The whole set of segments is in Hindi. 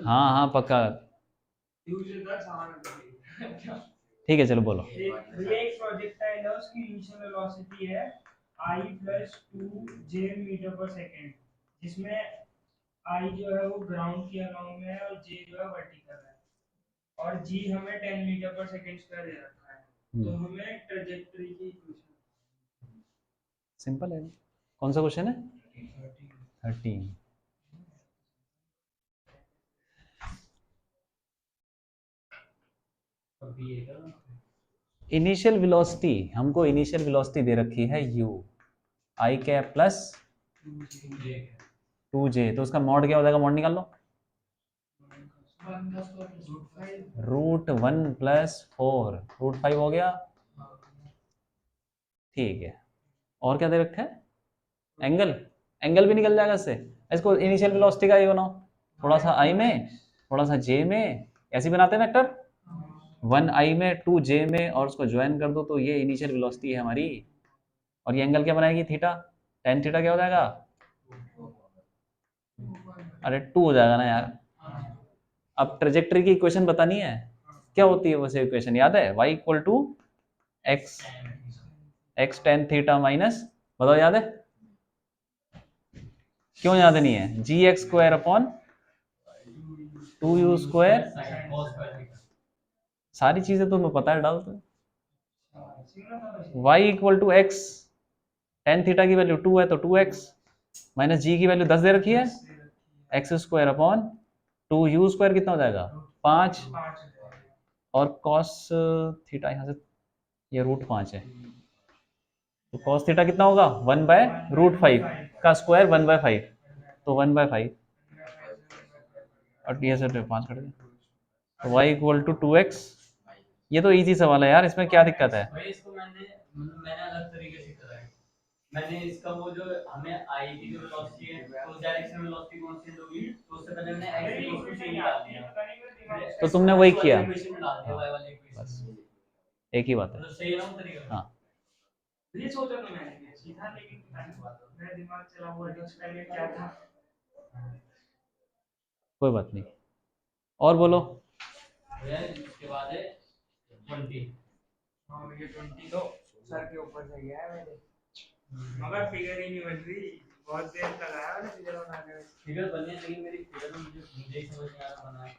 हाँ हाँ पक्का। ठीक है चलो बोलो। ये एक प्रोजेक्टाइल है, उसकी इनिशियल वेलोसिटी है I प्लस 2 J मीटर पर सेकेंड, जिसमें I जो है वो ग्राउंड की अलाउंग में है और J जो है वर्टिकल है, और G हमें 10 मीटर पर सेकेंड स्क्वायर दे रखा है। तो हमें ट्रेजेक्टरी की इक्वेशन। सिंपल है। कौन सा क्वेश्चन है? 13। इनिशियल वेलोसिटी, हमको इनिशियल वेलोसिटी दे रखी है u आई कैप प्लस 2j, तो उसका मॉड क्या हो जाएगा? मॉड निकाल लो। √1 + 4 √5 हो गया। ठीक है, और क्या दे रखा है? एंगल, एंगल भी निकल जाएगा इससे। इसको इनिशियल वेलोसिटी का ये बनाओ, थोड़ा सा i में, थोड़ा सा j में, ऐसे बनाते हैं वेक्टर। 1i में 2j में, और उसको ज्वाइन कर दो तो ये इनिशियल वेलोसिटी है हमारी। और ये एंगल क्या बनाएगी? थीटा। tan थीटा क्या हो जाएगा? अरे 2 हो जाएगा ना यार। अब ट्रेजेक्टरी की इक्वेशन बतानी है, क्या होती है वैसे इक्वेशन याद है? y = x tan theta minus, बताओ याद है? क्यों याद नहीं है? gx² / 2u²। सारी चीजें तुम्हें पता है, डाल दो। y = x, tan थीटा की वैल्यू 2 है तो 2x, माइनस जी की वैल्यू 10 दे रखी है, x² / 2u² कितना हो जाएगा? 5। और cos थीटा यहाँ से, ये √5 है, तो cos थीटा कितना होगा? 1/√5 का स्क्वायर 1/5, तो 1/5, और ये से 5 कट गया, तो y = 2x। ये तो इजी सवाल है यार, इसमें क्या दिक्कत है? भाई इसको मैंने अलग तरीके से करा है। मैंने इसका वो जो हमें आई की जो वेलोसिटी है, तो उस डायरेक्शन में वेलोसिटी कौन सी होगी, तो उससे पहले मैंने एक्स की उसको चेंज कर दिया, तो तुमने वही किया। इक्वेशन में डाल दिया, वाई वाले इक्वेशन। बस एक ही बात है। तो सही है ना वो तरीका? हाँ ये सोचा तो मैंने भी सीधा, लेकिन पता नहीं मेरा दिमाग चला हुआ डिजिटल में क्या था। कोई बात नहीं, और बोलो। इसके बाद है 20। हाँ ये 20 तो सर के ऊपर से गया है मेरे, मगर फिगर ही नहीं बन रही, बहुत देर लगाया मैंने फिगर बनाने में। फिगर बनने लेकिन मेरी फिगर में मुझे ही समझ नहीं आ रहा बनाना है।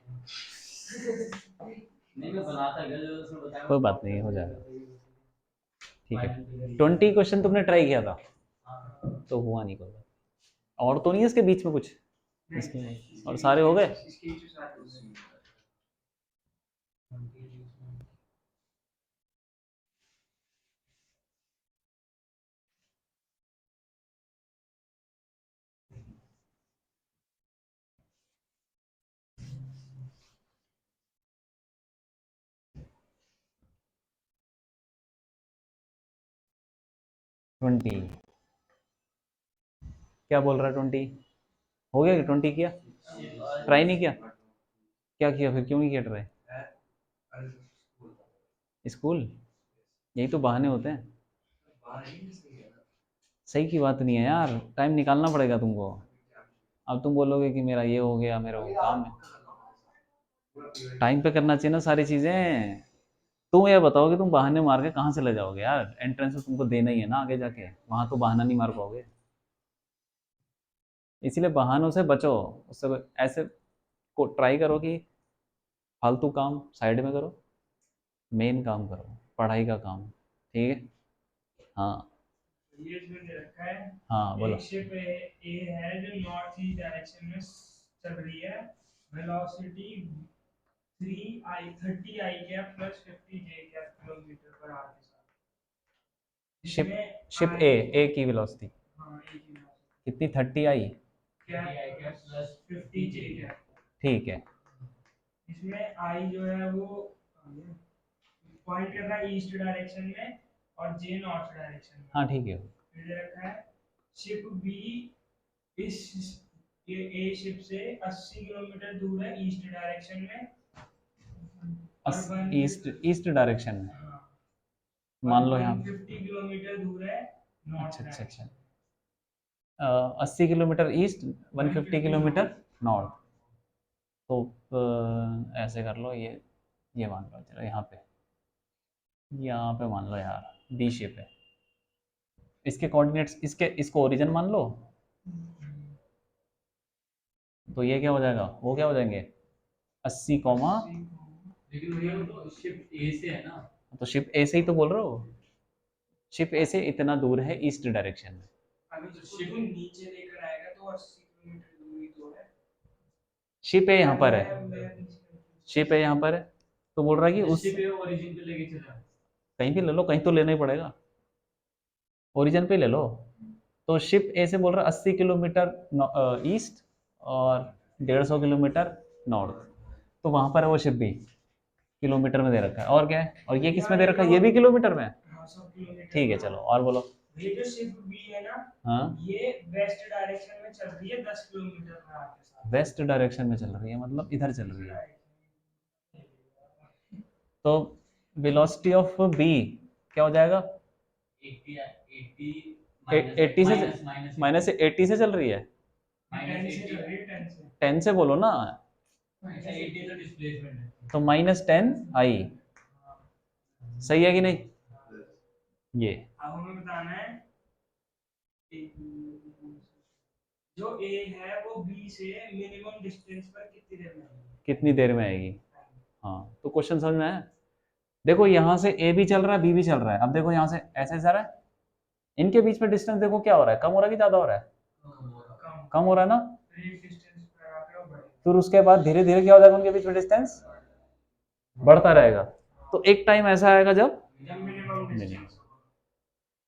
नहीं मैं बनाता गया जो उसने बताया। कोई बात नहीं, हो जाएगा। ठीक है, 20 क्वेश्चन तुमने ट्राई किया था तो हुआ नहीं कोई बात। और तो नहीं है इसके बीच में कुछ इसके, और सारे हो गए। 20 क्या बोल रहा है? 20 हो गया? 20 किया, ट्राई नहीं किया? क्या किया फिर? क्यों नहीं किया ट्राई? स्कूल, यही तो बहाने होते हैं। सही की बात नहीं है यार, टाइम निकालना पड़ेगा तुमको। अब तुम बोलोगे कि मेरा ये हो गया, मेरा वो काम है, टाइम पे करना चाहिए ना सारी चीजें। तुम ये बताओ कि तुम बहाने मार के कहाँ से ले जाओगे यार? एंट्रेंस तो तुमको देना ही है ना आगे जाके, वहां तो बहाना नहीं मार पाओगे। इसीलिए बहानों से बचो, उससे ऐसे को ट्राई करो कि फालतू काम साइड में करो, मेन काम करो, पढ़ाई का काम। ठीक है? हाँ ये जो दे रखा है, हाँ बोलो। एक शिप ए है जो नॉर्थ ईस्ट डायरेक्शन में चल रही है, वेलोसिटी 30 आई कैप प्लस 50 जे कैप किलोमीटर पर आवर के साथ। शिप, इसमें शिप आई, ए की वेलोसिटी हाँ ए की वेलोसिटी कितनी? 30 आई कैप प्लस 50 जे कैप। ठीक है। इसमें आई जो है वो पॉइंट कर रहा है ईस्ट डायरेक्शन में, और जे नॉर्थ डायरेक्शन में। हाँ ठीक है। फिर दे रखा है शिप बी इस ये ए शिप से 80 किलोमीटर दूर है ईस्ट डायरेक्शन में, और ईस्ट ईस्ट डायरेक्शन में, हाँ, मान लो यहाँ। 150 किलोमीटर दूर है नॉर्थ अच्छा अच्छा डायरेक्शन। अच्छा, 80 किलोमीटर ईस्ट, 150 किलोमीटर नॉर्थ। तो ऐसे कर लो, ये मान लो, चलो यहाँ पे मान लो यार, बी शेप है, इसके कोऑर्डिनेट्स, इसको ओरिजिन मान लो, तो ये क्या हो जाएगा, वो क्या हो जाएंगे 80 कॉमा, लेकिन भैया वो तो शिफ्ट ए से है ना। तो शिप ए से ही तो बोल रहा हो, शिप ए से इतना दूर है ईस्ट डायरेक्शन में। अभी तो शिप नीचे लेकर आएगा तो 80 किलोमीटर दूरी तो है। शिप ए यहाँ पर है, शिप ए यहाँ पर है, तो बोल रहा है कि उस शिप ए ओरिजिन पे लेके चला। कहीं भी ले लो, कहीं तो लेना ही पड़ेगा, ओरिजिन पे ले लो। तो शिप ए से बोल रहा है 80 किलोमीटर ईस्ट और 150 किलोमीटर नॉर्थ, तो वहां पर है वो शिप भी, किलोमीटर में दे रखा है, और क्या है, और ये किस में दे रखा है, ये भी किलोमीटर में है। हाँ, 100 किलोमीटर। ठीक है, चलो और बोलो। ये जो शिप बी है ना, हाँ, ये वेस्ट डायरेक्शन में चल रही है 10 किलोमीटर पर आवर के साथ। वेस्ट डायरेक्शन में चल रही है, मतलब इधर चल रही है, तो वेलोसिटी ऑफ बी क्या हो जाएगा, 80 से माइनस 80 से चल रही है, 10 से चल रही है, 10 से। 10 से बोलो ना, अच्छा 80 तो डिस्प्लेसमेंट है। तो -10 आई, सही है कि नहीं, ये अब हमें बताना है जो ए है वो बी से मिनिमम डिस्टेंस पर कितनी देर में आएगी। कितनी देर में आएगी। हाँ, तो क्वेश्चन समझ में आया। देखो यहाँ से ए भी चल रहा है, बी भी चल रहा है, अब देखो यहाँ से ऐसे जा रहा है, इनके बीच में डिस्टेंस देखो क्या हो रहा है, कम हो रहा है कि ज्यादा हो रहा है, कम हो रहा है ना, डिस्टेंस पर आकर वो बढ़ेगा। फिर उसके बाद धीरे धीरे क्या हो जाएगा, उनके बीच में डिस्टेंस बढ़ता रहेगा, तो एक टाइम ऐसा आएगा जब जब मिनिमम डिस्टेंस।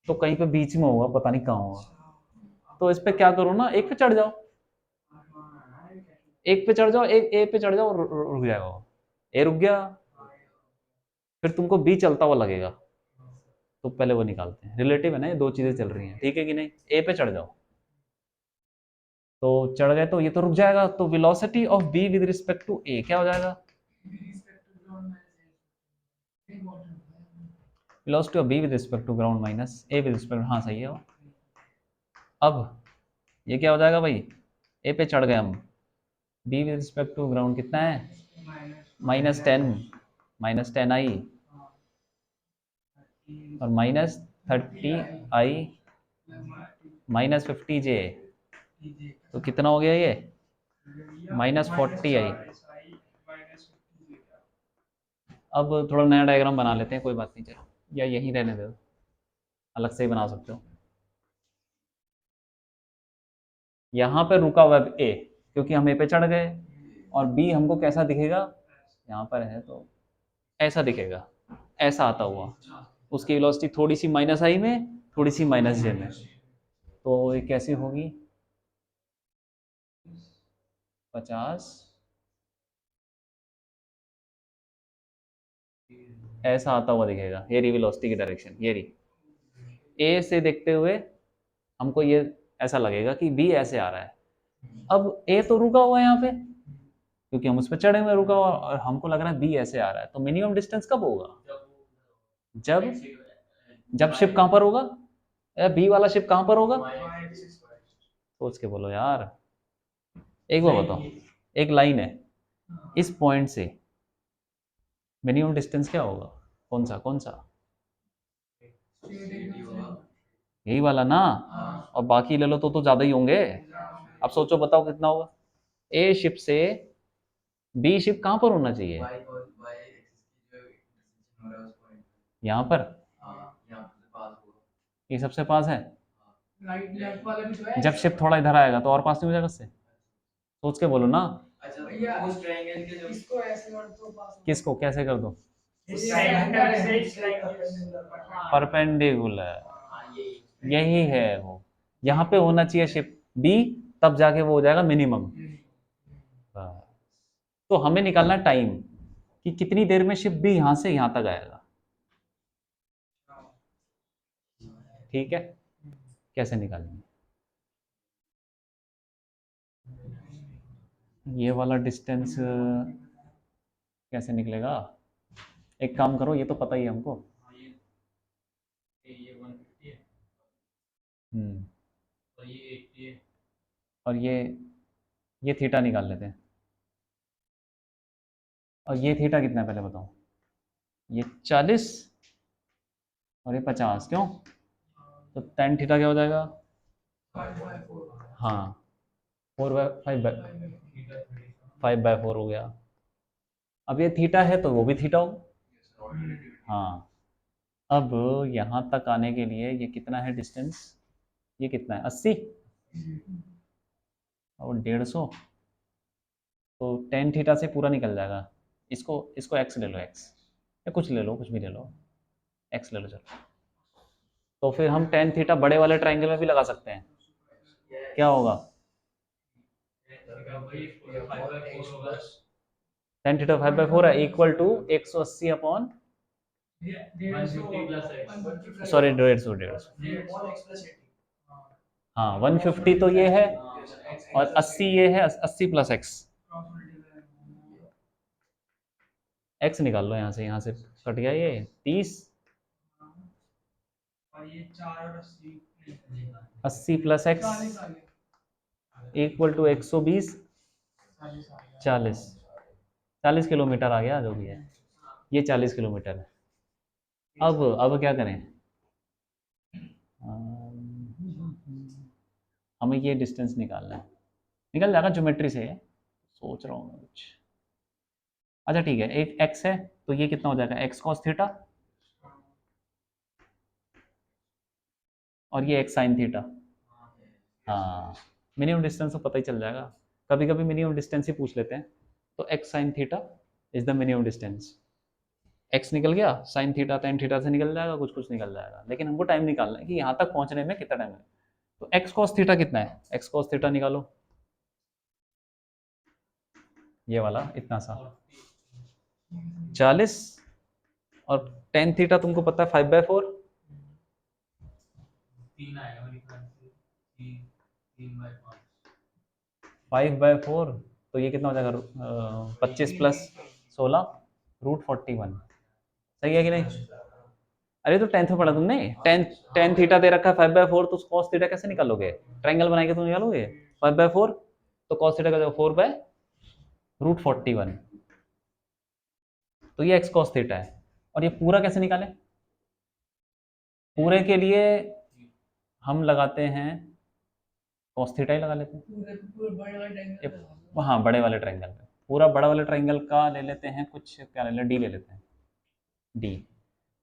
तो कहीं पे बीच में होगा, पता नहीं कहाँ होगा, तो इस पे क्या करो ना, एक पे चढ़ जाओ, एक पे चढ़ जाओ, एक ए पे चढ़ जाओ, रुक जाएगा वो, ए रुक गया, फिर तुमको बी चलता हुआ लगेगा, तो पहले वो निकालते हैं, रिलेटिव है ना, ये दो चीजें चल रही हैं, ठीक है कि नहीं, ए पे चढ़ जाओ, तो चढ़ गए तो ये तो रुक जाएगा, तो velocity of B with respect to A क्या हो जाएगा, velocity of B with respect to ground minus A with respect, हाँ सही है वो। अब ये क्या हो जाएगा भाई, ए पे चढ़ गए हम, B with respect to ground कितना है, -10 आई और -30 आई -50 जे, तो कितना हो गया ये, -40 आई। अब थोड़ा नया डायग्राम बना लेते हैं, कोई बात नहीं, चलो, या यहीं रहने दो, अलग से ही बना सकते हो। यहाँ पे रुका हुआ है ए, क्योंकि हम ए पे चढ़ गए, और बी हमको कैसा दिखेगा, यहाँ पर है तो ऐसा दिखेगा, ऐसा आता हुआ, उसकी वेलोसिटी थोड़ी सी माइनस आई में, थोड़ी सी माइनस जे में, तो ये कैसी होगी, 50 ऐसा आता हुआ दिखेगा, ये रही वेलोसिटी की डायरेक्शन, ये रही, ए से देखते हुए हमको ये ऐसा लगेगा कि बी ऐसे आ रहा है। अब ए तो रुका हुआ है यहाँ पे, क्योंकि हम उस पर चढ़े हुए रुका हुआ, और हमको लग रहा है बी ऐसे आ रहा है, तो मिनिमम डिस्टेंस कब होगा, जब जब शिप कहाँ पर होगा, बी वाला शिप कहाँ पर होगा, सोच के बोलो यार, एक बार बताओ, एक लाइन है, इस पॉइंट से मिनिमम डिस्टेंस क्या होगा, कौन सा कौन सा, यही वाला ना, और बाकी ले लो तो ज़्यादा ही होंगे, अब सोचो बताओ कितना होगा, ए शिप से बी शिप कहाँ पर होना चाहिए, यहाँ पर, ये सबसे पास है, जब शिप थोड़ा इधर आएगा तो और पास नहीं हो जाएगा उससे, सोच के बोलो ना, किसको कैसे कर दो, परपेंडिकुलर, यही है वो, यहाँ पे होना चाहिए शिप बी, तब जाके वो हो जाएगा मिनिमम। तो हमें निकालना टाइम कि कितनी देर में शिप बी यहाँ से यहाँ तक आएगा, ठीक है, कैसे निकालेंगे, ये वाला डिस्टेंस कैसे निकलेगा, एक काम करो, ये तो पता ही है हमको, ये 150 है हम्म, और ये 80 है, और ये थीटा निकाल लेते हैं, और ये थीटा कितना है पहले बताओ? ये 40 और ये 50, क्यों? तो tan थीटा क्या हो जाएगा? हाँ, 5/4 हो गया। अब ये थीटा है तो वो भी थीटा होगा। हाँ, अब यहाँ तक आने के लिए ये कितना है डिस्टेंस? ये कितना है? 80 और 150, तो tan थीटा से पूरा निकल जाएगा। इसको इसको x ले लो, x या कुछ ले लो, कुछ भी ले लो, x ले लो चलो। तो फिर हम tan थीटा बड़े वाले ट्रायंगल में भी लगा सकते हैं। क्या होगा? tan थीटा 5/4 है, इक्वल टू 180 अपॉन, सॉरी 150, हाँ 150 तो ये है और 80 ये है, 80 प्लस x निकाल लो यहाँ से कट गया ये 30, और ये 4 और 80 plus x equal to 120, 40 kilometre आ गया जो भी है, ये 40 किलोमीटर है। अब क्या करें? हमें ये डिस्टेंस निकालना है, निकल जाएगा ज्योमेट्री से, सोच रहा हूँ मैं कुछ। अच्छा ठीक है, एक x है तो ये कितना हो जाएगा? x cos थीटा और ये x sin थीटा। हाँ, मिनिमम डिस्टेंस तो पता ही चल जाएगा, कभी कभी मिनिमम डिस्टेंस ही पूछ लेते हैं। तो x sin theta is the minimum distance. x निकल गया, sin थीटा tan थीटा से निकल जाएगा, कुछ कुछ निकल जाएगा, लेकिन हमको टाइम निकालना है कि यहाँ तक पहुँचने में कितना टाइम है। तो x cos थीटा कितना है? x cos थीटा निकालो, ये वाला इतना सा 40, और tan थीटा तुमको पता है 5/4, 5/4 तो ये कितना हो जाएगा? 25 प्लस 16 √41, सही है कि नहीं? अरे तो 10th में पढ़ा तुमने, tan थीटा दे रखा है 5/4, तो cos थीटा कैसे निकालोगे? ट्रायंगल बनाएंगे तो निकालोगे 5/4, तो cos थीटा का जो 4/√41, तो ये x cos थीटा है। और ये पूरा कैसे निकालें? पूरे के लिए हम लगाते हैं cos थीटा ही लगा लेते हैं। हाँ, बड़े वाले ट्रायंगल पे पूरा बड़ा वाले ट्रायंगल का ले लेते हैं, कुछ क्या ले लें, डी ले लेते हैं, डी।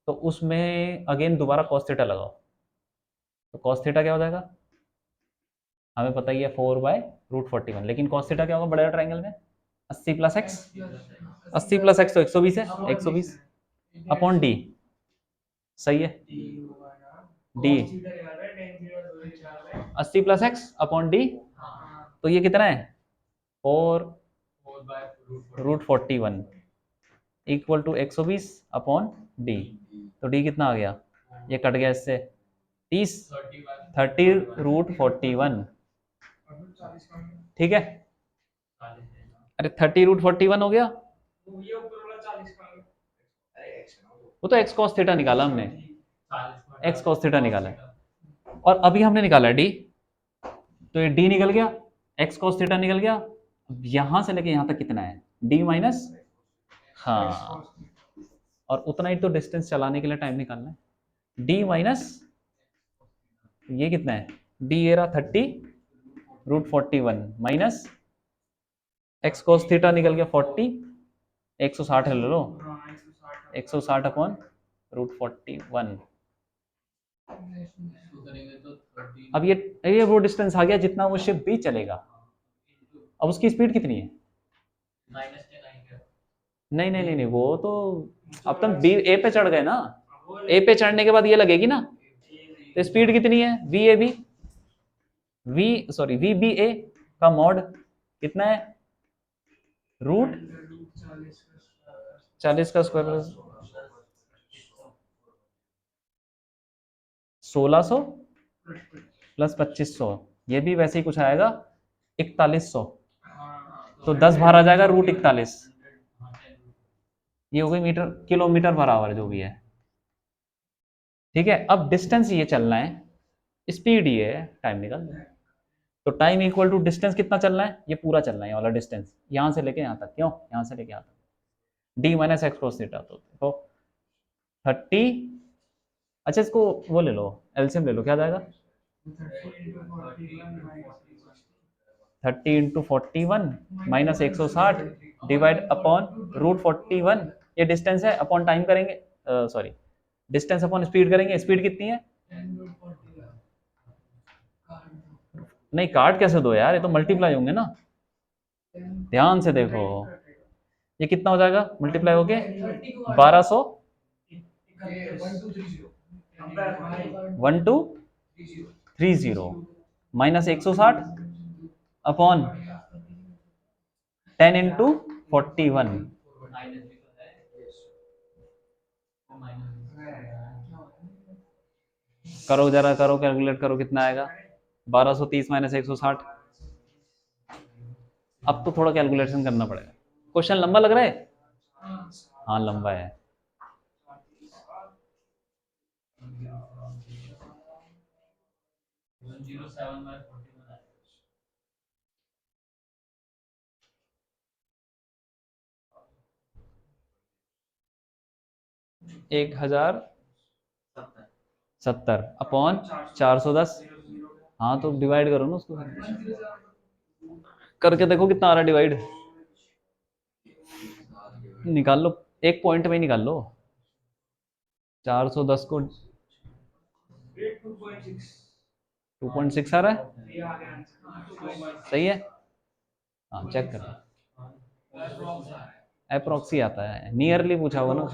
तो उसमें अगेन दोबारा cos थीटा लगाओ, तो cos थीटा क्या हो जाएगा? हमें पता ही है 4/√41, लेकिन cos थीटा क्या होगा बड़े ट्रायंगल में? 80 प्लस x, 80 प्लस x तो 120 है, 120 अपॉन डी, सही है? D 80 plus x upon D, तो ये कितना है? 4/√41 इक्वल टू 120 अपॉन डी। तो डी कितना आ गया? ये कट गया इससे 30, 30√41, ठीक है? अरे 30√41 हो गया, वो तो x cos थीटा निकाला हमने, x cos थीटा निकाला है। और अभी हमने निकाला डी, तो ये डी निकल गया, x cos थीटा निकल गया। अब यहां से लेके यहां तक कितना है? d माइनस, हाँ, और उतना ही तो डिस्टेंस चलाने के लिए टाइम निकालना है। d माइनस ये कितना है? d ये रहा 30√41 माइनस x cos थीटा निकल गया 40, 160 ले लो, 160 अपॉन √41। अब ये वो डिस्टेंस आ गया जितना वो शिप भी चलेगा। अब उसकी स्पीड कितनी है? नहीं नहीं नहीं नहीं, वो तो अब तक बी ए पे चढ़ गए ना, ए पे चढ़ने के बाद ये लगेगी ना, तो स्पीड कितनी है? V A B, V B A का मॉड कितना है? √40 का स्क्वायर प्लस 1600 प्लस 2500, ये भी वैसे ही कुछ आएगा 4100, तो 10 बार आ जाएगा √41, ये हो गई मीटर, किलोमीटर पर आवर जो भी है, ठीक है? अब डिस्टेंस ये चलना है, स्पीड ये है, टाइम निकल जाए। तो टाइम इक्वल टू डिस्टेंस कितना चलना है? ये पूरा चलना है, ये वाला डिस्टेंस, यहां से लेके यहां तक, क्यों? यहां से लेके यहां तक, D minus x cos theta. तो देखो 30, अच्छा इसको वो ले लो, एलसीएम ले लो, क्या आ जाएगा 30 into 41 minus 160 divide upon root 41। ये डिस्टेंस है, अपॉन टाइम करेंगे, सॉरी डिस्टेंस अपॉन स्पीड करेंगे। स्पीड कितनी है? नहीं काट कैसे दो यार, ये तो मल्टीप्लाई होंगे ना, ध्यान से देखो। ये कितना हो जाएगा मल्टीप्लाई होके 1200 1230 माइनस 160 अपॉन 10 इंटू 41। करो जरा, करो कैलकुलेट करो, कितना आएगा 1230 माइनस 160। अब तो थोड़ा कैलकुलेशन करना पड़ेगा। क्वेश्चन लंबा लग रहा है? हाँ लंबा है। एक 1070 अपॉन 410। हाँ तो डिवाइड करो ना उसको, करके देखो कितना आ रहा है डिवाइड, निकाल लो, एक पॉइंट में ही निकाल लो। 410 को 2.6 आ रहा है, सही है। हाँ चेक कर, अप्रोक्सी आता है, नियरली पूछा होगा ना।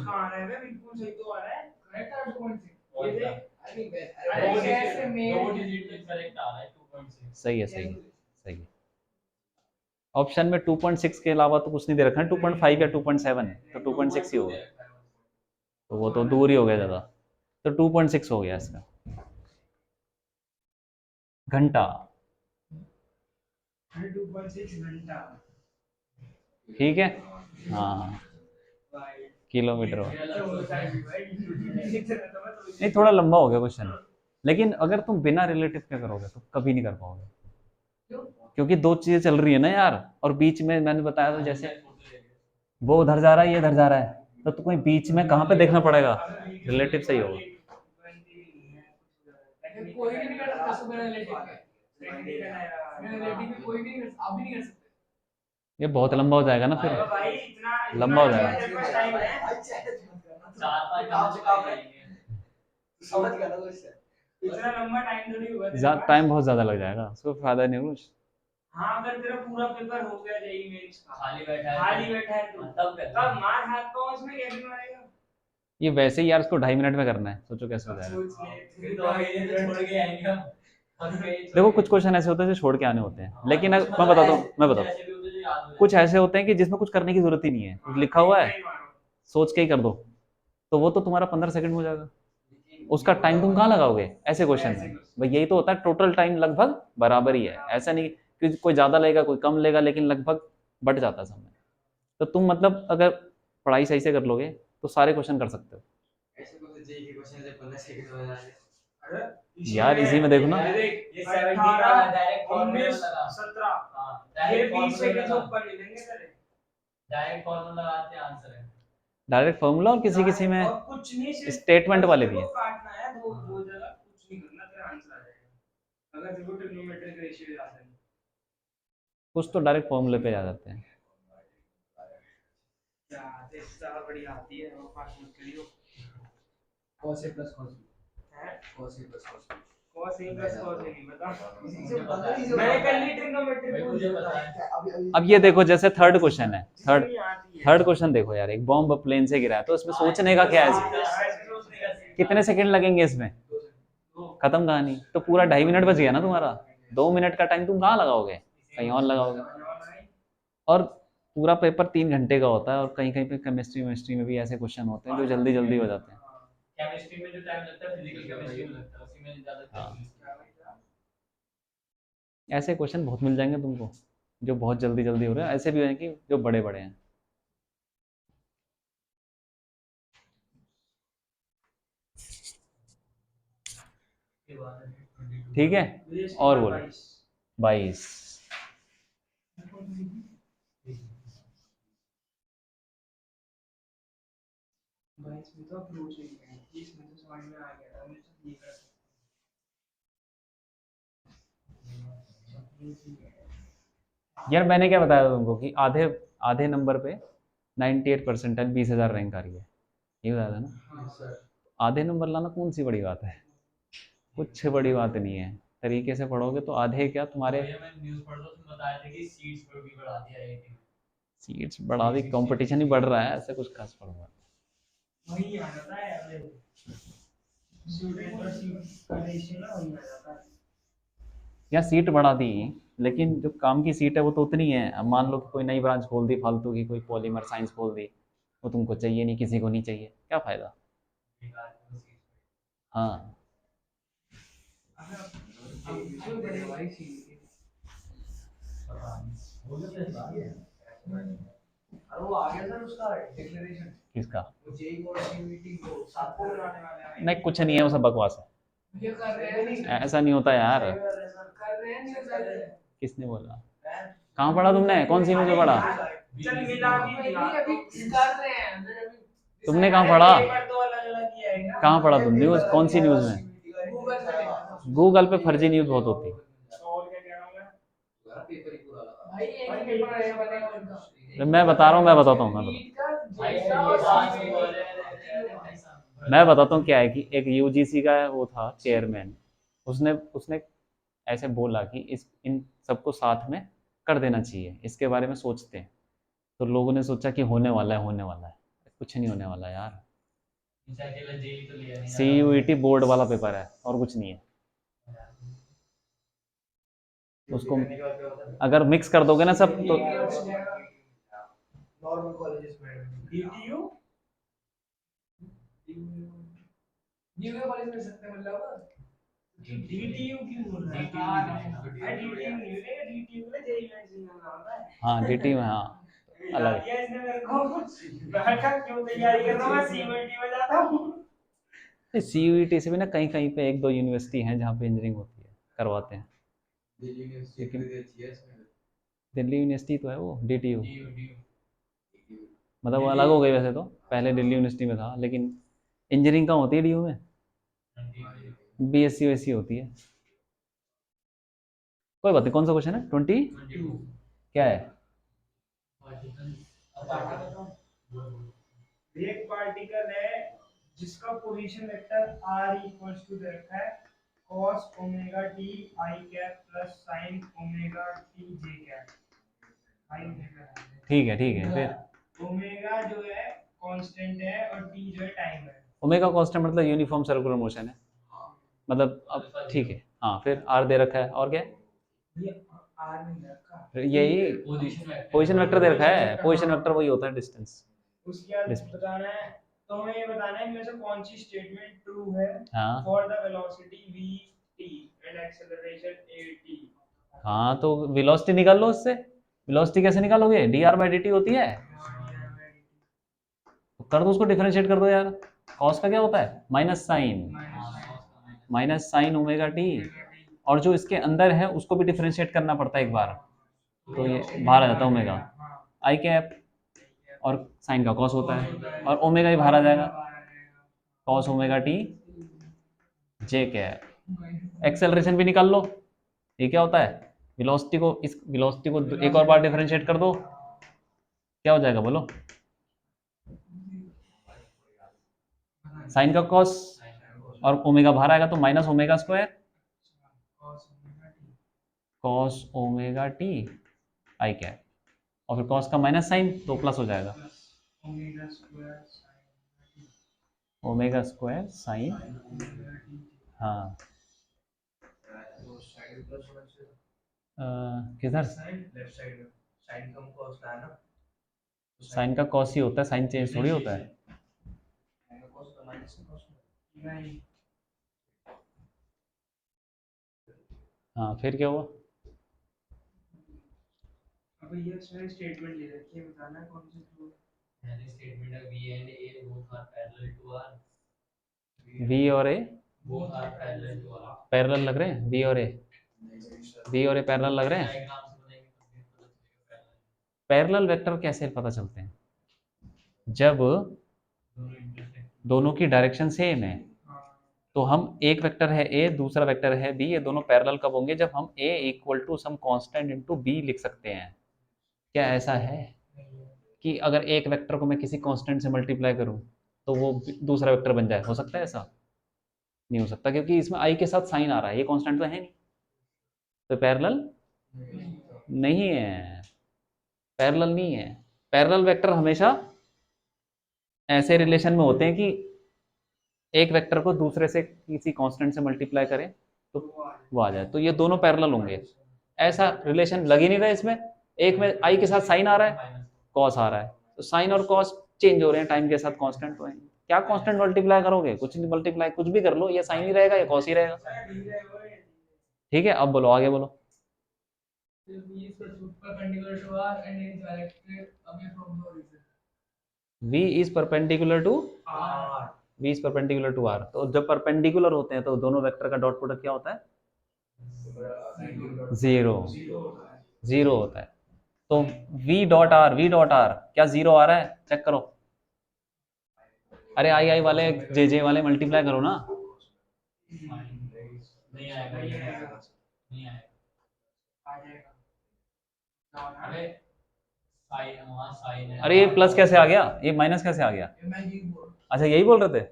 सही है, सही है, सही है। ऑप्शन में 2.6 के अलावा तो कुछ नहीं दे रखा है, 2.5 या 2.7, तो 2.6 ही होगा, तो वो तो दूर ही हो गया ज़्यादा, तो 2.6 हो गया इसका। घंटा, 2.6 घंटा। ठीक है, हाँ किलोमीटर हो। नहीं थोड़ा लंबा हो गया क्वेश्चन, लेकिन अगर तुम बिना रिलेटिव के करोगे तो कभी नहीं कर पाओगे, क्योंकि दो चीजें चल रही है ना यार, और बीच में मैंने बताया था जैसे वो उधर जा रहा है, ये इधर जा रहा है, तो तुम्हें बीच में कहाँ पे देखना पड़ेगा, रिलेटिव सही होगा। कोई भी नहीं कर सकता सुपर रिलेटिव का, रिलेटिव कोई भी नहीं कर, आप भी नहीं कर सकते। ये बहुत लंबा हो जाएगा ना फिर, भाई इतना लंबा हो जाएगा। टाइम है, 4-5 समझ गया ना क्वेश्चन, इतना लंबा टाइम थोड़ी होगा तेरे पास। टाइम बहुत ज्यादा लग जाएगा, उसको फायदा नहीं कुछ। हाँ अगर तेरा पूरा पेपर हो गया जेईई मेंस का, खाली बैठा है तो तब मार हाथ पांव इसमें कैसे मारेगा। ये वैसे ही यार उसको 2.5 मिनट में करना है, सोचो कैसे हो जाएगा। सोच ले फिर तो ये छोड़ के आएंगे हम। देखो कुछ क्वेश्चन ऐसे होते हैं जो छोड़ के आने होते हैं, लेकिन मैं बताता हूँ, कुछ ऐसे होते हैं कि जिसमें कुछ करने की जरूरत ही नहीं है, कुछ लिखा हुआ है सोच के ही कर दो, तो वो तो तुम्हारा 15 सेकंड में हो जाएगा, उसका टाइम तुम कहाँ लगाओगे ऐसे क्वेश्चन में। भाई यही तो होता है, टोटल टाइम लगभग बराबर ही है, ऐसा नहीं कि कोई ज्यादा लेगा कोई कम लेगा, लेकिन लगभग बढ़ जाता है समय। तो तुम मतलब अगर पढ़ाई सही से कर लोगे तो सारे क्वेश्चन कर सकते हो। ऐसे कौन से जेईई के क्वेश्चन से 15 सेकंड में आ रहे हैं? अरे यार इसी में देखो ना, ये 17 डायरेक्ट फॉर्मूला लगा, 17 हां ये 20 सेकंड से ऊपर नहीं लेंगे तेरे, डायरेक्ट फॉर्मूला लगाते हैं आंसर है, डायरेक्ट फॉर्मूला, और किसी किसी में और कुछ नहीं, सिर्फ स्टेटमेंट वाले भी भी हैं। काटना है, दो जगह कुछ नहीं करना, तेरा आंसर आ जाएगा अगर तेरे को ट्रिग्नोमेट्रिक रेशियो याद है। कुछ तो डायरेक्ट फॉर्मूले पे आ जाते हैं। क्या ज्यादा बड़ी आती है वो पास मत करियो। cos a plus cos b है, cos a plus cos b, cos a plus cos a नहीं पता, मैंने कर ली ट्रिग्नोमेट्रिक, मुझे पता है। अब ये देखो जैसे थर्ड क्वेश्चन है, थर्ड क्वेश्चन देखो यार, एक बॉम्ब प्लेन से गिरा है, तो इसमें सोचने का क्या है, कितने सेकंड लगेंगे इसमें, खत्म कहानी। तो पूरा 2.5 मिनट बच गया ना तुम्हारा, 2 मिनट का टाइम तुम कहाँ लगाओगे, कहीं और लगाओगे। और पूरा पेपर 3 घंटे का होता है, और कहीं कहीं पे केमिस्ट्री में भी ऐसे क्वेश्चन होते हैं जो जल्दी जल्दी हो जाते हैं। केमिस्ट्री में जो टाइम लगता है फिजिकल केमिस्ट्री में लगता है, उसी में ज्यादा टाइम। ऐसे क्वेश्चन बहुत मिल जाएंगे तुमको जो बहुत जल्दी जल्दी हो रहे हैं, ऐसे भी हैं कि जो बड़े बड़े हैं। ठीक है, और बोलो 22। साइंस में तो अप्रोच ही है, इसमें तो समझ में आ गया था मुझे तो ये कर सकते यार मैंने क्या बताया तुमको कि आधे आधे नंबर पे 98 परसेंटाइल 20,000 रैंक आ रही है, ये बताया था ना। आधे नंबर लाना कौन सी बड़ी बात है, कुछ बड़ी बात नहीं है। तरीके से पढ़ोगे तो आधे क्या तुम्हारे। भैया मैं न्यूज़ पढ़ रहा था, उसमें बताया था कि सीट्स पर भी बढ़ा दिया आईआईटी में। सीट्स बढ़ा दी, कंपटीशन ही बढ़ रहा है, ऐसे कुछ खास पढ़ूंगा। वही आ जाता है यार, स्टूडेंट और सीट का रेशियो ना वही आ जाता है। या सीट बढ़ा दी, लेकिन जो काम की सीट है वो तो उतनी है। अब मान लो कि कोई नई ब्रांच खोल दी फालतू की, कोई पॉलीमर साइंस खोल दी, वो तुमको चाहिए नहीं, किसी को नहीं चाहिए, क्या फायदा। बेकार की वो सीट्स हाँ अब बड़े भाई सीट पता नहीं। और वो आ गया सर उसका डिक्लेरेशन, किसका। वो जेई और सीयूईटी को साथ को बनाने वाले हैं। नहीं कुछ नहीं है, वो सब बकवास ये कर रहे हैं नहीं है, ऐसा नहीं होता यार। कर रहे हैं न्यूज़ वाले। किसने बोला, कहाँ पढ़ा तुमने, कौन सी न्यूज़ में पढ़ा। चल मिला भी दिया अभी कर रहे हैं अभी। तुमने कहाँ पढ़ा, पेपर तो अलग अलग ही है ना। कहाँ पढ़ा तुम, न्यूज़ कौन सी न्यूज़ में। गूगल पे देखा। गूगल पे फर्जी न्यूज़ बहुत होती है। और क्या कह रहा हूँ मैं, पेपर ही पूरा लगा भाई एक ही पेपर है बनेगा उनका। तो मैं बता रहा हूँ, मैं बताता हूँ, भाई ये बात हुआ है। मैं बताता हूँ क्या है कि एक यूजीसी का वो था चेयरमैन, उसने उसने ऐसे बोला कि इस इन सबको साथ में कर देना चाहिए, इसके बारे में सोचते हैं। तो लोगों ने सोचा कि होने वाला है, होने वाला है, कुछ नहीं होने वाला यार। इनसे अकेला जेई तो लिया नहीं जा सी रहा। यू ई टी बोर्ड वाला पेपर है और कुछ नहीं है। उसको अगर मिक्स कर दोगे ना सब तो नॉर्मल कॉलेजेस में डीटीयू न्यू कॉलेज में सकते हैं मतलब डीटीयू क्यों बोल रहा है डीटीयू नहीं है, डीटीयू में जेई मेंस नाम है। हाँ डी में, हाँ अलग है। ये इसने मेरे को बैठा क्यों तैयारी कर रहा हूं, मैं सीयूईटी में जाता हूं। सी यू ई टी से भी ना कहीं कहीं पे एक दो यूनिवर्सिटी हैं जहाँ पे इंजीनियरिंग होती है, करवाते हैं। लेकिन दिल्ली यूनिवर्सिटी तो है वो डी टी यू, मतलब वो अलग हो गई वैसे तो, पहले दिल्ली यूनिवर्सिटी में था, लेकिन इंजीनियरिंग कहाँ होती है डी यू में, बी एस सी वैसी होती है। कोई बात नहीं, कौन सा क्वेश्चन है 20 क्या है। एक पार्टिकल है जिसका position vector r equals to रखा है cos omega t i cap plus sin omega t j cap. i omega ठीक है फिर ओमेगा जो है कांस्टेंट है और t जो है टाइम है। ओमेगा कांस्टेंट मतलब यूनिफॉर्म सर्कुलर मोशन है, मतलब अब ठीक है। हाँ फिर आर दे रखा है और क्या है? ये r नहीं रखा, फिर यही पोजीशन वेक्टर दे रखा है, पोजीशन वेक्टर वही होता है डिस्टेंस। उसके बाद बताना है, तो हमें ये बताना है इनमें से कौन सी स्टेटमेंट ट्रू है हाँ for the velocity v t and acceleration a t। हाँ तो वेलोसिटी निकाल लो उससे। वेलोसिटी कैसे निकालोगे, D R by D T होती है, तो कर दो उसको, डिफरेंशिएट कर दो यार। कॉस का क्या होता है, माइनस साइन ओमेगा टी, और जो इसके अंदर है उसको भी डिफरेंशिएट करना पड़ता है एक बार, तो ये बाहर आ जाता है ओमेगा आई कैप, और साइन का कॉस होता है, और ओमेगा ही बाहर आ जाएगा, कॉस ओमेगा टी जे कैप। एक्सेलरेशन भी निकाल लो, ये क्या होता है, वेलोसिटी को, इस वेलोसिटी को एक और बार डिफरेंशिएट कर दो, क्या हो जाएगा बोलो, साइन का कॉस, और ओमेगा बाहर आएगा तो minus omega square cos omega T I cap, और फिर कॉस का माइनस साइन तो प्लस हो जाएगा ओमेगा स्क्वायर साइन। हाँ किधर, साइन का कॉस ही होता है, साइन चेंज थोड़ी होता है। हाँ फिर क्या हुआ, अब ये इसमें स्टेटमेंट ले रखी है, बताना है कौन सी ट्रू है। पहली स्टेटमेंट है v and a both are parallel to r, V और A both are parallel to r। Parallel लग रहे हैं, वी और ए, वी और ए पैरेलल लग रहे हैं। डायग्राम से बताएंगे तब भी पता चलेगा parallel। पैरेलल वेक्टर कैसे पता चलते हैं, जब दोनों इंटरसेक्ट दोनों की डायरेक्शन सेम है, हाँ तो हम एक वेक्टर है ए, दूसरा वेक्टर है बी, ये दोनों पैरेलल कब होंगे? जब हम A equal to some constant into B लिख सकते हैं। क्या ऐसा है कि अगर एक वेक्टर को मैं किसी कांस्टेंट से मल्टीप्लाई करूं तो वो दूसरा वेक्टर बन जाए? हो सकता है ऐसा? नहीं हो सकता, क्योंकि इसमें आई के साथ साइन आ रहा है, ये कांस्टेंट तो है नहीं, तो पैरेलल नहीं है, पैरेलल नहीं है। पैरेलल वेक्टर हमेशा ऐसे रिलेशन में होते हैं कि एक वेक्टर को दूसरे से किसी कांस्टेंट से मल्टीप्लाई करें तो वो आ जाए, तो ये दोनों पैरेलल होंगे। ऐसा रिलेशन लग ही नहीं रहा है इसमें। एक में आई के साथ साइन आ रहा है, कॉस आ रहा है, तो साइन और कॉस चेंज हो रहे हैं टाइम के साथ, कांस्टेंट तो है। क्या कांस्टेंट मल्टीप्लाई करोगे? कुछ नहीं मल्टीप्लाई, कुछ भी कर लो, ये साइन ही रहेगा, ये कॉस ही रहेगा। ठीक है, अब बोलो, आगे बोलो। v is perpendicular to v is perpendicular to r। तो जब परपेंडिकुलर होते हैं तो दोनों वेक्टर का डॉट प्रोडक्ट क्या होता है? जीरो, जीरो होता है। तो v dot are, v dot are क्या जीरो आ रहा है? चेक करो। अरे आई आई वाले जे जे वाले मल्टीप्लाई करो ना। नहीं आएगा, नहीं आएगा, नहीं आएगा। अरे साइन, वहाँ साइन है। अरे ये प्लस कैसे आ गया? ये माइनस कैसे आ गया? अच्छा यही बोल रहे थे,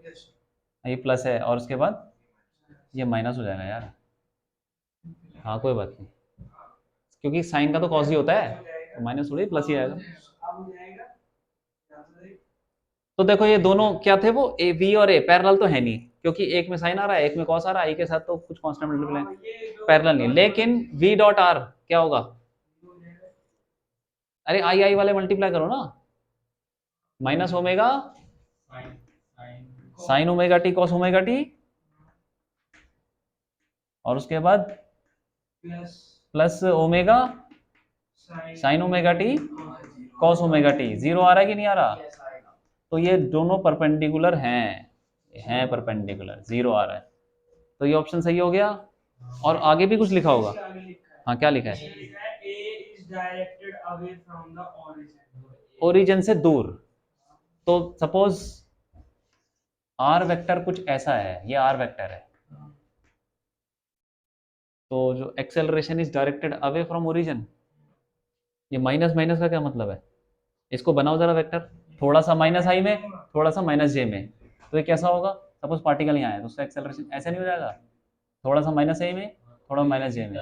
ये प्लस है और उसके बाद ये माइनस हो जाएगा यार। हाँ कोई बात नहीं, क्योंकि साइन का तो कॉस ही होता है, तो माइनस थोड़ी प्लस ही आएगा। तो देखो ये दोनों क्या थे, वो ए बी और ए पैरेलल तो है नहीं, क्योंकि एक में साइन आ रहा है, एक में कॉस आ रहा है, आई के साथ तो कुछ कांस्टेंट मल्टीप्लाई, पैरेलल नहीं। लेकिन v डॉट आर क्या होगा? अरे आई आई वाले मल्टीप्लाई करो ना, minus omega sine, sine, sine omega T cos omega T, और उसके बाद plus omega sine omega T cos omega T. Zero आ रहा है कि नहीं आ रहा? तो ये दोनों परपेंडिकुलर हैं परपेंडिकुलर, जीरो आ रहा है, तो ये ऑप्शन सही हो गया। और आगे भी कुछ लिखा होगा। हाँ क्या लिखा है? ओरिजिन से दूर। तो सपोज आर वेक्टर कुछ ऐसा है, ये आर वेक्टर है, तो जो acceleration is directed away from origin, ये माइनस माइनस का क्या मतलब है? इसको बनाओ जरा वेक्टर, थोड़ा सा माइनस आई में, थोड़ा सा माइनस जे में, तो ये कैसा होगा? सपोज पार्टिकल यहाँ है तो उसका एक्सेलरेशन ऐसा नहीं हो जाएगा? थोड़ा सा माइनस ए में, थोड़ा माइनस जे में,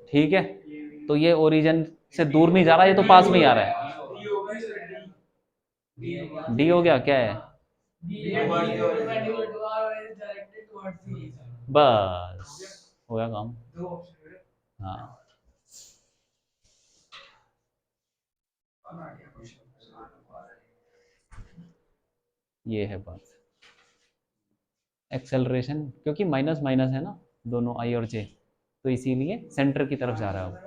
ठीक है। तो ये ओरिजिन से दूर नहीं जा रहा, ये तो पास में ही आ रहा है। डी हो गया, क्या है? बस हो गया काम। हाँ ये है बात। एक्सेलरेशन क्योंकि माइनस माइनस है ना, दोनों आई और जे, तो इसीलिए सेंटर की तरफ जा रहा है वो,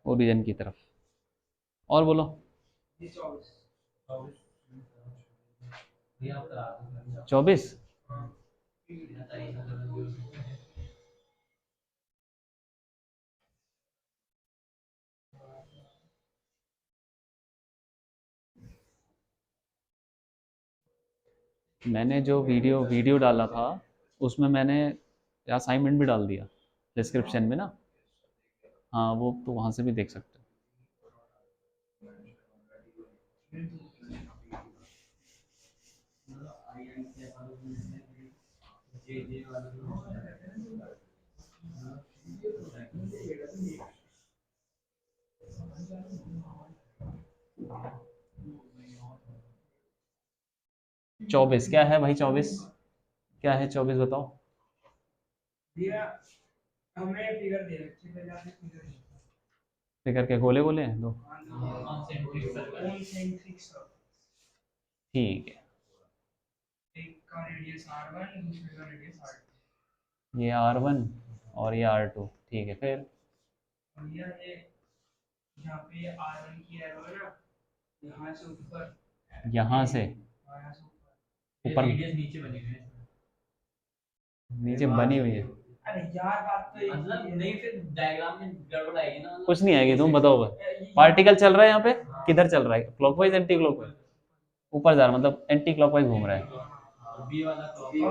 ओरिजिन की तरफ। और बोलो। 24। मैंने जो वीडियो डाला था उसमें मैंने असाइनमेंट भी डाल दिया डिस्क्रिप्शन में ना। हाँ वो तो वहाँ से भी देख सकते हो। 24 क्या है भाई? 24 क्या है? 24 बताओ। हमें फिगर दे रखी है, जाके फिगर फिगर के गोले गोले हैं दो? कॉन्सेंट्रिक सर्कल, ठीक है, एक का रेडियस r1, दूसरे का रेडियस r2, ये R1 और ये R2, ठीक है। फिर और ये यहाँ पे r1 की एरो है ना, यहाँ से ऊपर, यहाँ से और यहाँ से ऊपर ऊपर रेडियस नीचे बनी हुई है। नीचे बनी हुई है। अरे यार बात तो एक ही मतलब है। नहीं फिर डायग्राम में गड़बड़ आएगी ना, मतलब कुछ नहीं आएगी, तुम बताओ बस। पार्टिकल चल रहा है यहाँ पे, किधर चल रहा है, क्लॉकवाइज एंटी क्लॉकवाइज? ऊपर जा रहा है, मतलब एंटी क्लॉकवाइज घूम रहा है बी वाला और बी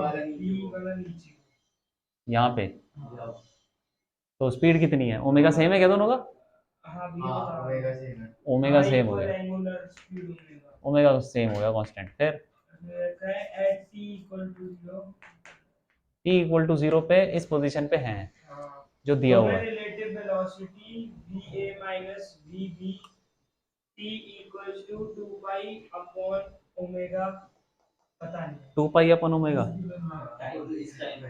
वाला नीचे। यहाँ पे। तो स्पीड कितनी है, ओमेगा सेम है क्या दोनों का? हाँ भैया बता ओमेगा सेम है। ओमेगा सेम हो इक्वल गया, angular speed omega. Omega same हो गया कांस्टेंट। फिर at T equal to 0। t equal to 0 पे इस पोजीशन पे हैं जो दिया तो हुआ मैं है। Relative velocity va minus vb t equals to 2 pi upon omega पता नहीं 2 पाई अपन ओमेगा, इस टाइम पे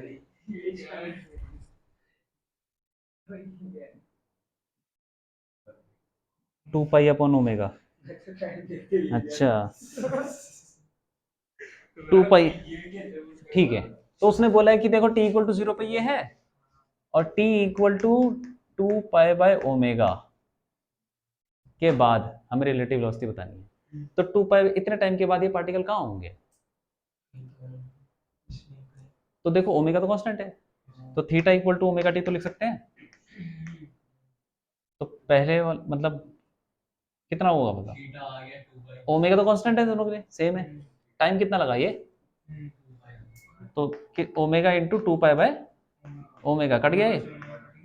2 पाई अपन ओमेगा, अच्छा 2 पाई, ठीक है। तो उसने बोला है कि देखो t इक्वल टू 0 पे ये है, और t equal to 2 pi by omega के बाद हमें रिलेटिव वेलोसिटी बतानी है। तो 2 पाई इतने टाइम के बाद ये पार्टिकल कहाँ होंगे? तो देखो ओमेगा तो कांस्टेंट है, तो theta equal to omega T तो लिख सकते हैं। तो मतलब कितना होगा मतलब, थीटा आ गया 2 बाई ओमेगा तो कांस्टेंट है, दोनों के लिए सेम है। टाइम कितना लगा ये, तो omega into 2 pi by omega cut गया ये।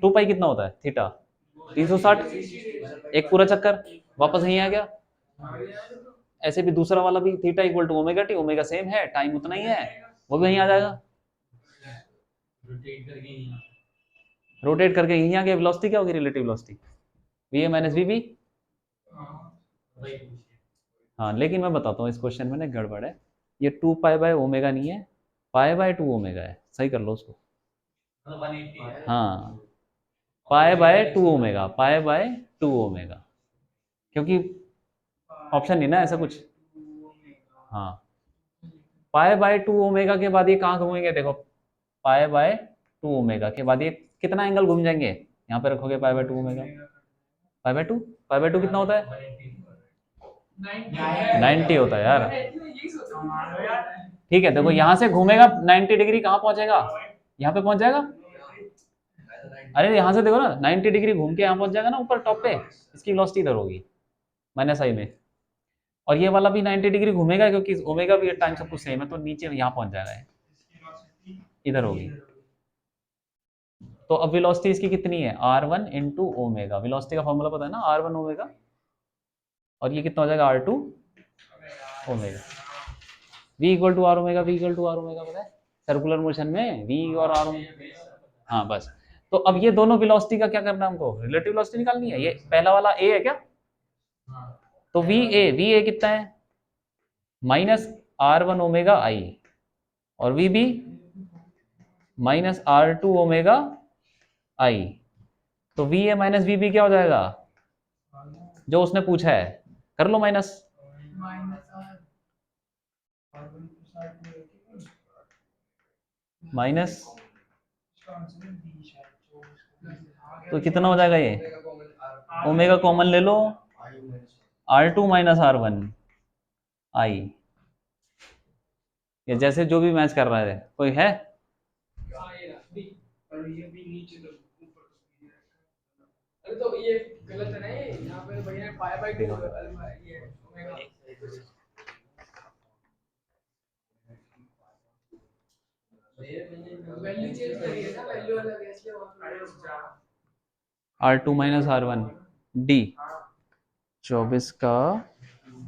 2 पाई कितना होता है थीटा, 360, एक पूरा चक्कर वापस यहीं आ गया। ऐसे भी दूसरा वाला भी theta equal to omega T, omega same है, टाइम उतना ही है, वो भी यहीं आ जाएगा। रोटेट करके यहाँ रोटेट करके यहीं आ गया। वेलोसिटी क्या होगी, relative velocity V A minus V B. भाई हाँ लेकिन मैं बताता हूँ इस क्वेश्चन में ना गड़बड़ है, ये 2 पाई बाय ओमेगा नहीं है, पाई बाय 2 ओमेगा है, सही कर लो उसको। मतलब 180 है। हाँ pi by 2 omega, pi by 2 omega, क्योंकि ऑप्शन नहीं ना ऐसा कुछ। हाँ पाई बाय 2 ओमेगा के बाद ये कहाँ घूमेंगे, देखो पाई बाय 2 ओमेगा के बाद ये कितना एंगल घूम जाएंगे, यहाँ पे रखोगे pi by 2 omega, pi by 2, pi bye 2 कितना होता है, 90 होता है यार। ठीक है देखो यहाँ से घूमेगा 90 डिग्री, कहाँ पहुंचेगा, यहाँ पे पहुंच जाएगा। अरे यहाँ से देखो ना 90 डिग्री घूम के यहाँ पहुंच जाएगा ना ऊपर टॉप पे, इसकी वेलोसिटी इधर होगी माइनस आई में। और ये वाला भी 90 डिग्री घूमेगा क्योंकि ओमेगा भी टाइम सब कुछ सेम है, तो नीचे यहाँ पहुंच जाएगा ये, इधर होगी। तो अब वेलोसिटी इसकी कितनी है, R one into omega, velocity का फॉर्मूला पता है ना, आर वन ओमेगा, और ये कितना हो जाएगा R two omega. v equal to R omega, v equal to R omega पता है सर्कुलर मोशन में v और आर ओमेगा। हाँ बस, तो अब ये दोनों वेलोसिटी का क्या करना है हमको, रिलेटिव वेलोसिटी निकालनी है। ये पहला वाला a है क्या, तो वी ए कितना है, minus R one omega I, और V B minus R two omega I. तो V A minus V B क्या हो जाएगा, जो उसने पूछा है कर लो माइनस, माइनस, तो कितना हो जाएगा ये, ओमेगा कॉमन ले लो, R two minus R one I, ये जैसे जो भी मैच कर रहा है कोई है। और ये भी नीचे तो ऊपर अरे तो ये गलत है ना, ये यहाँ पे भैया पाई बाय 2 ये ओमेगा वैल्यू चेंज करिए ना, वैल्यू अलग है इसलिए वहाँ R two minus R one D 24 का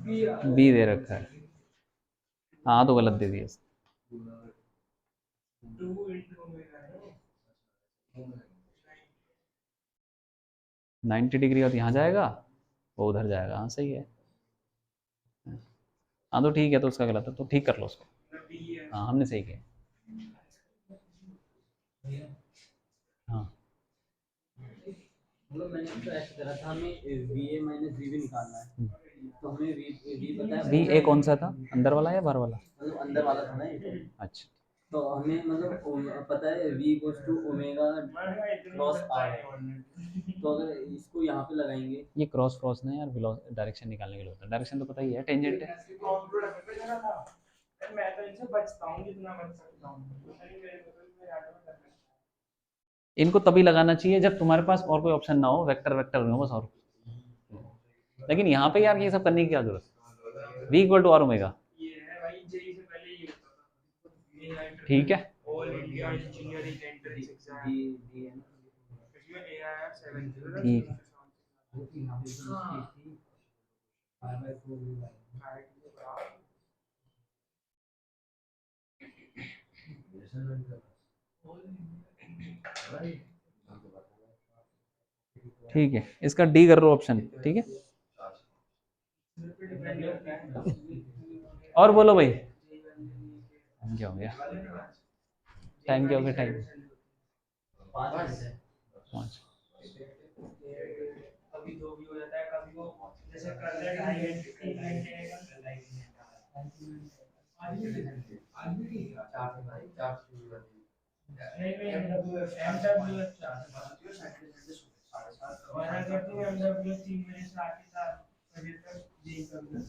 बी दे रखा है, हाँ तो गलत दे दिया। 2 into ओमेगा है। 90 डिग्री और यहाँ जाएगा, वो उधर जाएगा, हाँ सही है। हाँ तो ठीक है, तो उसका गलत है तो ठीक कर लो उसको। हाँ हमने सही किया। हाँ मतलब मैंने तो ऐसे करा था, हमें VA माइनस VB निकालना है, तो हमें V पता है वी ए कौन सा था, अंदर वाला या बाहर वाला? मतलब अंदर वाला था ना ये, अच्छा तो हमें मतलब पता है V equals to omega cross R, तो अगर इसको यहाँ पे लगाएंगे ये क्रॉस क्रॉस ना यार, डायरेक्शन निकालने के लिए होता है, डायरेक्शन तो पता ही है, टेंजेंट है। मैं तो इनसे बचता हूँ जितना बच सकता हूँ। इनको तभी लगाना चाहिए जब तुम्हारे पास और कोई ऑप्शन ना हो, वेक्टर वेक्टर में हो बस। और लेकिन यहाँ पे यार ये सब करने की क्या जरूरत है? v equal to R omega, ये है भाई, जेई से पहले ये होता था। ठीक है। All India engineering entrance exam, इसमें एआईआर 70 ठीक है। ठीक है, इसका डी कर लो ऑप्शन, ठीक है। और बोलो भाई, टाइम क्या हो गया? टाइम क्या हो गया? टाइम 5। कभी 2 भी हो जाता है, कभी वो जैसे कर ले 2.5 घंटे 3 घंटे का। नहीं एमडब्ल्यूएफ 4 और अगर तुम एमडब्ल्यूएफ 3 बजे से आके 4 बजे तक जी कर लो,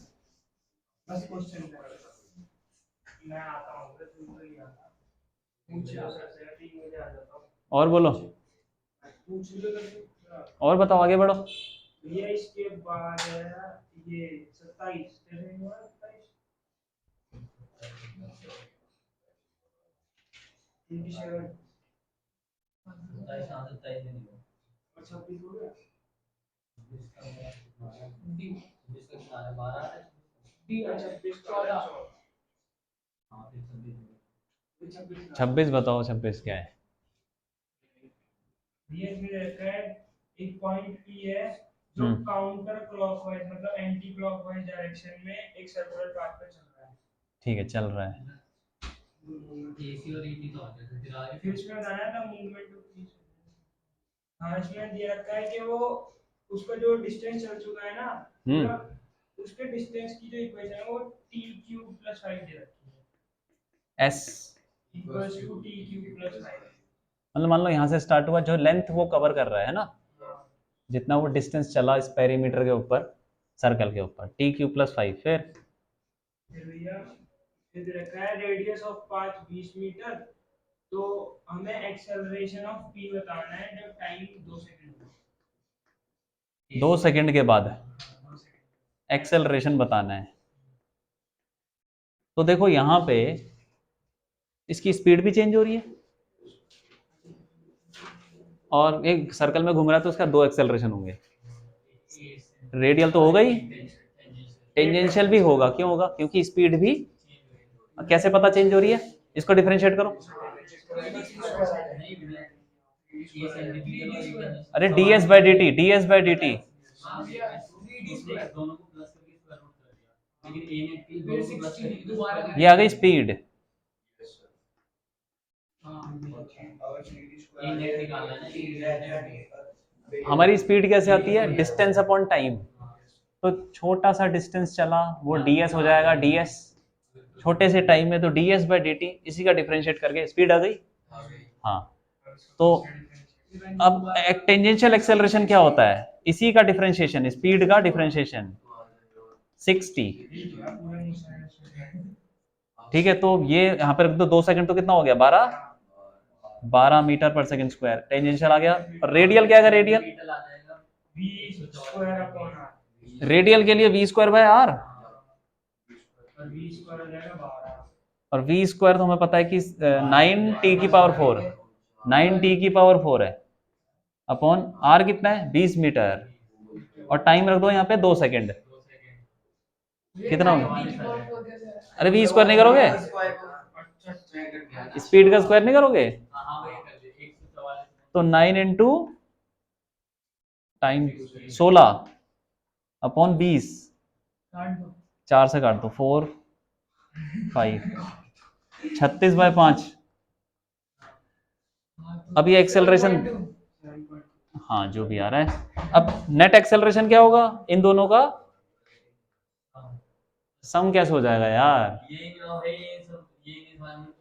बस क्वेश्चन कर, मैं आता हूँ तुम तो नहीं आता, पूछ लो सर से 3 बजे आ जाता हूँ। और बोलो, पूछ लो तो और बताओ, आगे बढ़ो। ये इसके बाद है ये 27 तेरे हुआ 27 27 और 26 हो गया। डी अच्छा 26 बताओ, 26 क्या है? ये इसमें रहता है एक पॉइंट पी है जो काउंटर क्लॉकवाइज मतलब एंटी क्लॉकवाइज डायरेक्शन में एक सर्कुलर पाथ पे चल रहा है। ठीक है, चल रहा है। एसी और ईटी तो आते थे, फिर आगे फिर इसमें बताया था मूवमेंट ऑफ पीस। हाँ इसमें दिया रखा है कि वो उसका जो डिस्टेंस चल चुका है ना, उसके डिस्टेंस की जो इक्वेशन है वो t क्यूब प्लस 5 दे रखी है, s equals to t cube plus 5। मतलब मान लो यहाँ से स्टार्ट हुआ, जो लेंथ वो कवर कर रहा है ना, जितना वो डिस्टेंस चला इस पेरीमीटर के ऊपर, सर्कल के ऊपर, टी क्यू प्लस 5। फिर भैया फिर रखा है रेडियस ऑफ पाथ 20 मीटर, तो हमें एक्सेलरेशन ऑफ p बताना है जब टाइम 2 सेकंड हो। 2 सेकंड के बाद एक्सेलरेशन बताना है। तो देखो यहाँ पे इसकी स्पीड भी चेंज हो रही है, और एक सर्कल में घूम रहा है तो उसका 2 एक्सेलरेशन होंगे। रेडियल तो होगा ही, टेंजेंशियल भी होगा। क्यों होगा? क्योंकि स्पीड भी कैसे पता चेंज हो रही है? इसको डिफरेंशिएट करो। अरे ds by D T, ds by D T, ये आ गई स्पीड। हमारी स्पीड कैसे आती है? Distance upon time. तो छोटा सा डिस्टेंस चला वो ds हो जाएगा, ds छोटे से टाइम में तो ds बाई डी टी, इसी का डिफरेंशिएट करके स्पीड आ गई। हाँ, तो अब टेंजेंशियल एक्सेलरेशन क्या होता है? इसी का डिफरेंशिएशन, स्पीड का डिफरेंशिएशन 60। ठीक है, तो ये यहाँ पर रख दो, 2 सेकंड तो कितना हो गया? 12 मीटर पर सेकंड स्क्वायर टेंजेंशियल आ गया। और रेडियल क्या है? रेडियल रेडियल के लिए वी स्क्वायर बाय आर, और वी स्क्वायर तो हमें पता है कि 9t की पावर 4, 9t की पावर 4 है, अपॉन आर कितना है? 20 मीटर, और टाइम रख दो यहाँ पे 2 सेकंड। कितना होगा? अरे वी स्क्वायर नहीं करोगे? स्पीड का स्क्वायर नहीं करोगे? तो 9 इंटू टाइम 16 अपॉन 20, 4 से काट दो, 4 5, 36 बाय 5। अब ये एक्सेलरेशन, हाँ जो भी आ रहा है। अब नेट एक्सेलरेशन क्या होगा? इन दोनों का सम कैसे हो जाएगा यार?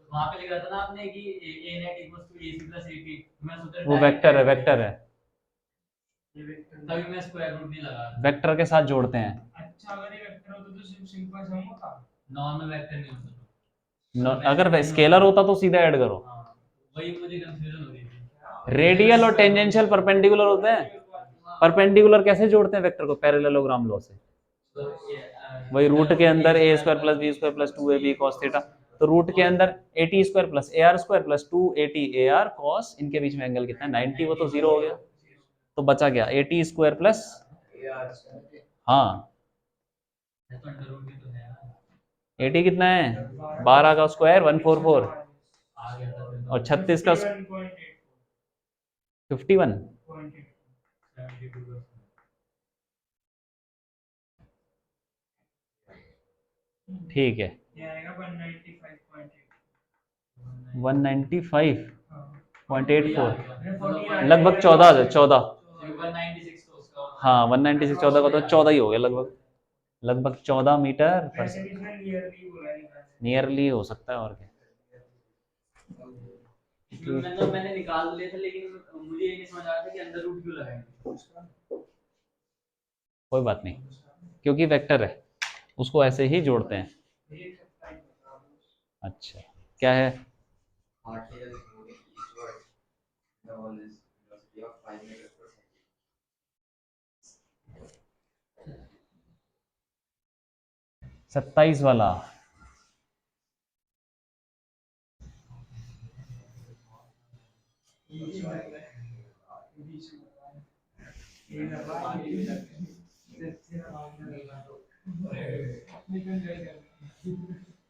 वहां पे लिखा था ना आपने कि a net equals to ac plus at, मैं सोच रहा वो वेक्टर है, वेक्टर है, तभी मैं स्क्वायर रूट नहीं लगा रहा। वेक्टर के साथ जोड़ते हैं। अच्छा अगर ये वेक्टर होता तो सिंपल सम होता, नॉर्मल वेक्टर नहीं होता। अगर स्केलर होता तो सीधा ऐड करो। वही मुझे कंफ्यूजन हो रही थी। रेडियल और टेंजेंशियल परपेंडिकुलर होते हैं। परपेंडिकुलर कैसे जोड़ते हैं वेक्टर को? पैरेललोग्राम लॉ से। वही रूट के अंदर A square plus B square plus 2ab cos थीटा, तो रूट के अंदर at square plus ar square plus 2at ar cos, इनके बीच में एंगल कितना है 90, वो तो जीरो हो गया, तो बचा गया at स्क्वायर प्लस, हाँ at कितना है 12 का स्क्वायर 144 और 36 का 51, ठीक है 195.84 लगभग 14, हाँ 196 14 का तो 14 ही हो गया लगभग 14 मीटर पर नियरली हो सकता है, और क्या। मतलब मैंने निकाल लिए थे, लेकिन मुझे ये नहीं समझ आ रहा था कि अंडर रूट क्यों लगाएंगे। कोई बात नहीं, क्योंकि वेक्टर है उसको ऐसे ही जोड़ते हैं। अच्छा क्या है? सत्ताईस वाला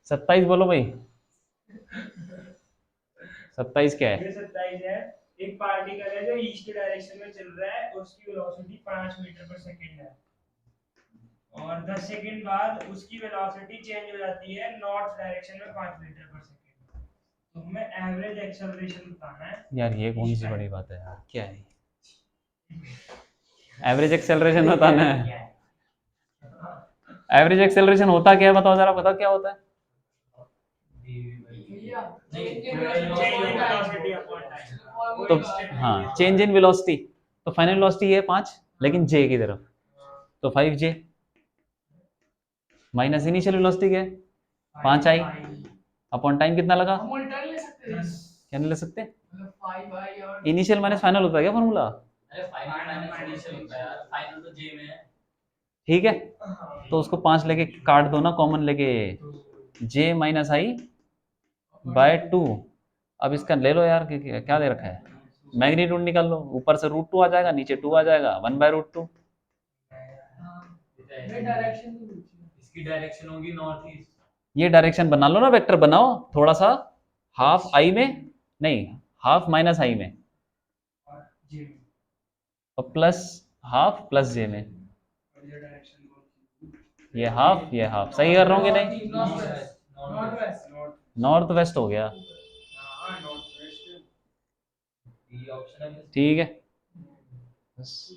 सत्ताईस बोलो भाई, 27 क्या है? ये 27 है, एक पार्टिकल है जो ईस्ट डायरेक्शन में चल रहा है, उसकी वेलोसिटी 5 मीटर पर सेकंड है, और 10 सेकंड बाद उसकी वेलोसिटी चेंज हो जाती है नॉर्थ डायरेक्शन में 5 मीटर पर सेकंड। तो हमें एवरेज एक्सेलरेशन बताना है। यार ये कौन सी बड़ी बात है यार, क्या है एवरेज एक्सेलरेशन बताना है? एवरेज एक्सेलरेशन होता क्या है बताओ जरा, पता क्या होता है? तो हाँ चेंज इन वेलोसिटी, तो फाइनल वेलोसिटी है 5 लेकिन जे की तरफ, तो 5j माइनस इनिशियल वेलोसिटी क्या है 5i अपॉन टाइम कितना लगा, हम उल्टा नहीं ले सकते क्या नहीं ले सकते? मतलब 5i और इनिशियल माइनस फाइनल होता है क्या फॉर्मूला? अरे फाइनल माइनस इनिशियल होता है यार, फाइनल तो जे में है। ठीक है, तो उसको 5 लेके काट दो ना, कॉमन लेके, j माइनस आई बाय 2। अब इसका ले लो यार, क्या दे रखा है, मैग्नीट्यूड निकाल लो, ऊपर से √2 आ जाएगा, नीचे 2 आ जाएगा, 1/√2। ये डायरेक्शन इसकी डायरेक्शन होगी नॉर्थ ईस्ट। ये डायरेक्शन बना लो ना, वेक्टर बनाओ थोड़ा सा, हाफ आई में, नहीं हाफ माइनस आई में, और प्लस हाफ प्लस जे में, ये हाफ सही कर रहा हूँ कि नहीं? नॉर्थ वेस्ट नॉर्थ वेस्ट हो गया, ठीक है बस।